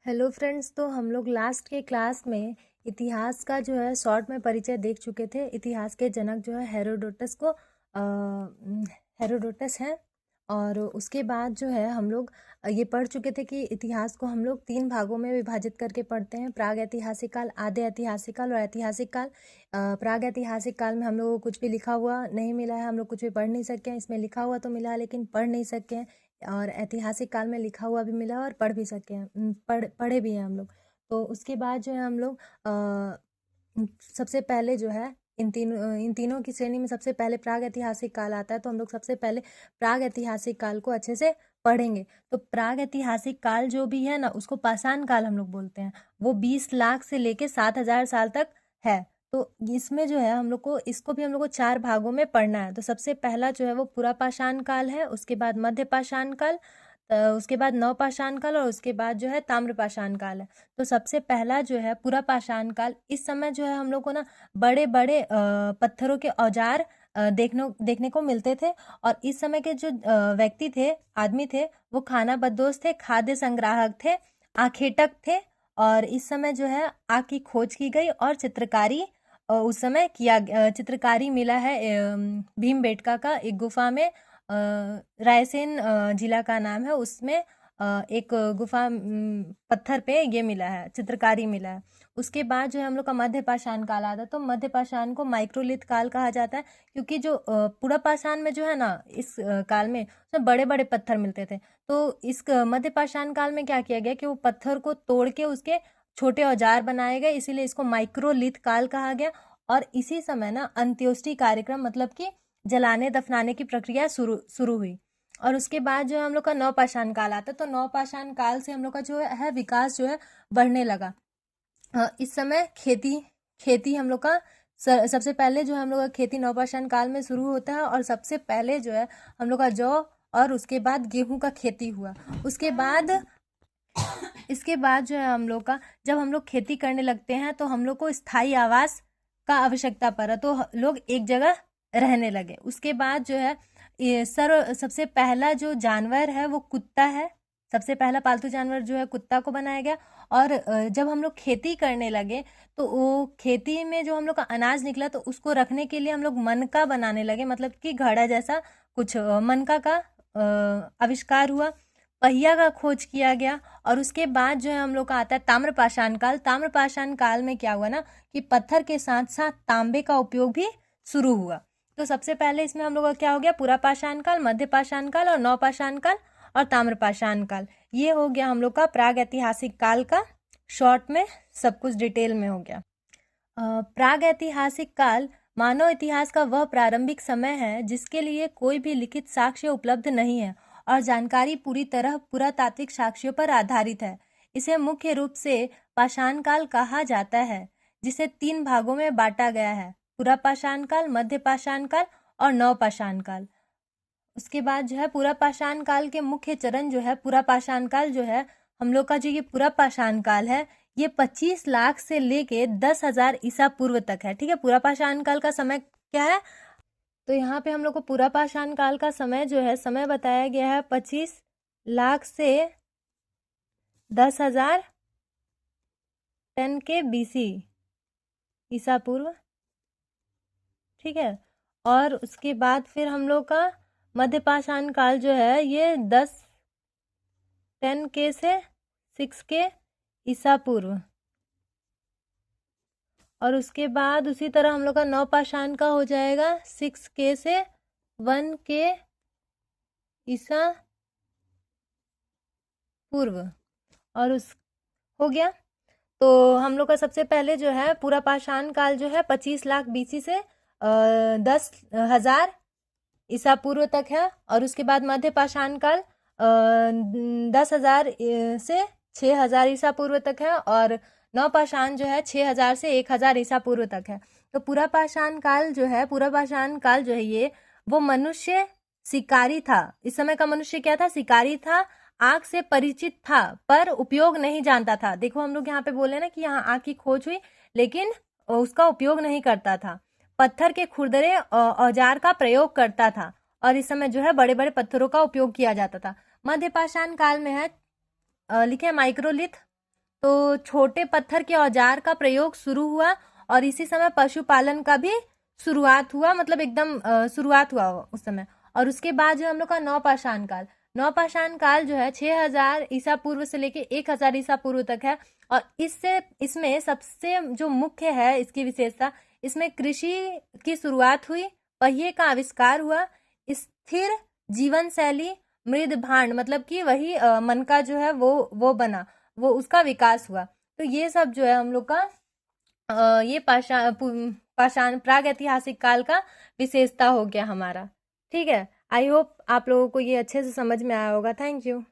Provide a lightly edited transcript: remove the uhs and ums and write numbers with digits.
Hello friends. तो हम लोग लास्ट के क्लास में इतिहास का जो है शॉर्ट में परिचय देख चुके थे। इतिहास के जनक जो है हेरोडोटस हैं। और उसके बाद जो है हम लोग ये पढ़ चुके थे कि इतिहास को हम लोग 3 भागों में विभाजित करके पढ़ते हैं: प्राग ऐतिहासिक काल, आद्य ऐतिहासिक काल और ऐतिहासिक काल। प्राग ऐतिहासिक काल में हम लोग को कुछ भी लिखा हुआ नहीं मिला है, हम लोग कुछ भी पढ़ नहीं सके हैं। इसमें लिखा हुआ तो मिला है लेकिन पढ़ नहीं सके हैं। और ऐतिहासिक काल में लिखा हुआ भी मिला और पढ़ भी सके हैं, पढ़े भी हैं हम लोग। तो उसके बाद जो है हम लोग सबसे पहले जो है इन तीनों की श्रेणी में सबसे पहले प्राग ऐतिहासिक काल आता है। तो हम लोग सबसे पहले प्राग ऐतिहासिक काल को अच्छे से पढ़ेंगे। तो प्राग ऐतिहासिक काल जो भी है ना, उसको पाषाण काल हम लोग बोलते हैं। वो 20 लाख से लेके 7,000 साल तक है। तो इसमें जो है हम लोग को इसको भी हम लोग को 4 भागों में पढ़ना है। तो सबसे पहला जो है वो पुरापाषाण काल है, उसके बाद मध्यपाषाण काल, उसके बाद नवपाषाण काल और उसके बाद जो है ताम्रपाषाण काल है। तो सबसे पहला जो है पुरापाषाण काल, इस समय जो है हम लोग को ना बड़े बड़े पत्थरों के औजार देखने को मिलते थे। और इस समय के जो व्यक्ति थे, आदमी थे, वो खाना बदोश थे, खाद्य संग्राहक थे, आखेटक थे। और इस समय जो है आग की खोज की गई और चित्रकारी उस समय चित्रकारी मिला है भीमबेटका का एक गुफा में। रायसेन जिला का नाम है, उसमें एक गुफा पत्थर पे ये मिला है, चित्रकारी मिला है। उसके बाद जो है हम लोग का मध्यपाषाण काल आता है। तो मध्यपाषाण को माइक्रोलिथ काल कहा जाता है, क्योंकि जो पुरापाषाण में जो है ना, इस काल में उसमें बड़े बड़े पत्थर मिलते थे। तो इस मध्यपाषाण काल में क्या किया गया कि वो पत्थर को तोड़ के उसके छोटे औजार बनाए गए, इसीलिए इसको माइक्रोलिथ काल कहा गया। और इसी समय ना अंत्योष्टि कार्यक्रम, मतलब कि जलाने दफनाने की प्रक्रिया शुरू हुई। और उसके बाद जो है हम लोग का नवपाषाण काल आता है। तो नवपाषाण काल से हम लोग का जो है विकास जो है बढ़ने लगा। इस समय खेती हम लोग का सबसे पहले जो है हम लोग का खेती नवपाषाण काल में शुरू होता है। और सबसे पहले जो है हम लोग का जौ और उसके बाद गेहूं का खेती हुआ। इसके बाद जो है हम लोग का, जब हम लोग खेती करने लगते हैं तो हम लोग को स्थायी आवास का आवश्यकता पड़ा, तो लोग एक जगह रहने लगे। उसके बाद जो है सबसे पहला जो जानवर है वो कुत्ता है। सबसे पहला पालतू जानवर जो है कुत्ता को बनाया गया। और जब हम लोग खेती करने लगे तो वो खेती में जो हम लोग का अनाज निकला, तो उसको रखने के लिए हम लोग मनका बनाने लगे, मतलब कि घड़ा जैसा कुछ मनका का आविष्कार हुआ। पहिया का खोज किया गया। और उसके बाद जो है हम लोग का आता है ताम्रपाषाण काल। ताम्रपाषाण काल में क्या हुआ ना कि पत्थर के साथ साथ तांबे का उपयोग भी शुरू हुआ। तो सबसे पहले इसमें हम लोग का क्या हो गया, पुरापाषाण काल, मध्यपाषाण काल और नवपाषाण काल और ताम्रपाषाण काल। ये हो गया हम लोग का प्राग ऐतिहासिक काल का शॉर्ट में सब कुछ डिटेल में हो गया। प्राग ऐतिहासिक काल मानव इतिहास का वह प्रारंभिक समय है जिसके लिए कोई भी लिखित साक्ष्य उपलब्ध नहीं है और जानकारी पूरी तरह पुरातात्विक साक्ष्यों पर आधारित है। इसे मुख्य रूप से पाषाण काल कहा जाता है, जिसे 3 भागों में बांटा गया है: पुरापाषाण काल, मध्यपाषाण काल और नवपाषाण काल। उसके बाद जो है पुरापाषाण काल के मुख्य चरण जो है, पुरापाषाण काल जो है हम लोग का, जो ये पुरापाषाण काल है, ये 25 लाख से लेके 10,000 ईसा पूर्व तक है। ठीक है, पुरापाषाण काल का समय क्या है, तो यहाँ पे हम लोग को पुरापाषाण काल का समय जो है, समय बताया गया है 25 लाख से 10,000 10 के BC ईसा पूर्व। ठीक है, और उसके बाद फिर हम लोग का मध्यपाषाण काल जो है ये 10 के से 6 के ईसा पूर्व। और उसके बाद उसी तरह हम लोग का नवपाषाण का हो जाएगा 6 के से 1 के ईसा पूर्व। और उस हो गया। तो हम लोग का सबसे पहले जो है पुरापाषाण काल जो है 25 लाख BC से 10,000 ईसा पूर्व तक है। और उसके बाद मध्यपाषाण काल 10,000 से 6,000 ईसा पूर्व तक है। और नवपाषाण जो है 6,000 से 1,000 ईसा पूर्व तक है। तो पुरापाषाण काल जो है ये वो मनुष्य शिकारी था। इस समय का मनुष्य क्या था, शिकारी था, आग से परिचित था पर उपयोग नहीं जानता था। देखो हम लोग यहाँ पे बोले ना कि यहाँ आग की खोज हुई, लेकिन उसका उपयोग नहीं करता था। पत्थर के खुरदरे औजार का प्रयोग करता था। और इस समय जो है बड़े बड़े पत्थरों का उपयोग किया जाता था। मध्यपाषाण काल में है लिखे माइक्रोलिथ, तो छोटे पत्थर के औजार का प्रयोग शुरू हुआ और इसी समय पशुपालन का भी शुरुआत हुआ, मतलब एकदम शुरुआत हुआ उस समय। और उसके बाद जो हम लोग का नवपाषाण काल, नवपाषाण काल जो है 6000 ईसा पूर्व से लेके 1000 ईसा पूर्व तक है। और इसमें सबसे जो मुख्य है इसकी विशेषता, इसमें कृषि की शुरुआत हुई, पहिए का आविष्कार हुआ, स्थिर जीवन शैली, मृद भांड मतलब कि वही मन का जो है वो बना, वो उसका विकास हुआ। तो ये सब जो है हम लोग का ये पाषाण प्राग ऐतिहासिक काल का विशेषता हो गया हमारा। ठीक है, आई होप आप लोगों को ये अच्छे से समझ में आया होगा। Thank you.